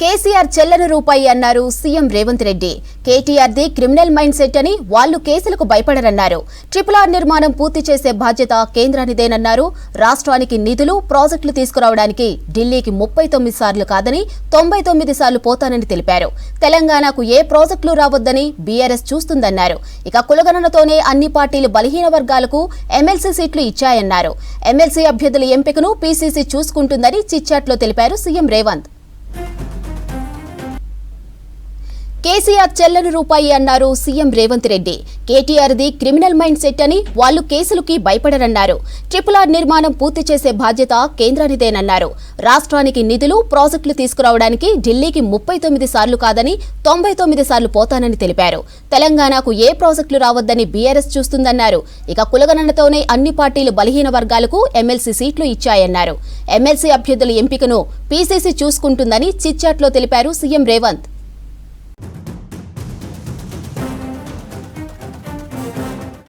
కేసీఆర్ చెల్లని రూపాయి అన్నారు సీఎం రేవంత్ రెడ్డి. కేటీఆర్ది క్రిమినల్ మైండ్ సెట్ అని వాళ్లు కేసులకు భయపడరన్నారు. RRR నిర్మాణం పూర్తి చేసే బాధ్యత కేంద్రానిదేనన్నారు. రాష్ట్రానికి నిధులు ప్రాజెక్టులు తీసుకురావడానికి ఢిల్లీకి 39 సార్లు కాదని 99 సార్లు పోతానని తెలిపారు. తెలంగాణకు ఏ ప్రాజెక్టులు రావద్దని బీఆర్ఎస్ చూస్తుందన్నారు. ఇక కులగణనతోనే అన్ని పార్టీలు బలహీన వర్గాలకు ఎమ్మెల్సీ సీట్లు ఇచ్చాయన్నారు. ఎమ్మెల్సీ అభ్యర్థుల ఎంపికను పీసీసీ చూసుకుంటుందని చిట్చాట్లో తెలిపారు సీఎం రేవంత్. కేసీఆర్ చెల్లని రూపాయి అన్నారు సీఎం రేవంత్ రెడ్డి. కేటీఆర్ది క్రిమినల్ మైండ్ సెట్ అని వాళ్లు కేసులకి భయపడరన్నారు. RRR నిర్మాణం పూర్తి చేసే బాధ్యత కేంద్రానిదేనన్నారు. రాష్ట్రానికి నిధులు ప్రాజెక్టులు తీసుకురావడానికి ఢిల్లీకి 39 సార్లు కాదని 99 సార్లు పోతానని తెలిపారు. తెలంగాణకు ఏ ప్రాజెక్టులు రావద్దని బీఆర్ఎస్ చూస్తుందన్నారు. ఇక కులగణనతోనే అన్ని పార్టీలు బలహీన వర్గాలకు ఎమ్మెల్సీ సీట్లు ఇచ్చాయన్నారు. ఎమ్మెల్సీ అభ్యర్థుల ఎంపికను పీసీసీ చూసుకుంటుందని చిట్చాట్లో తెలిపారు సీఎం రేవంత్.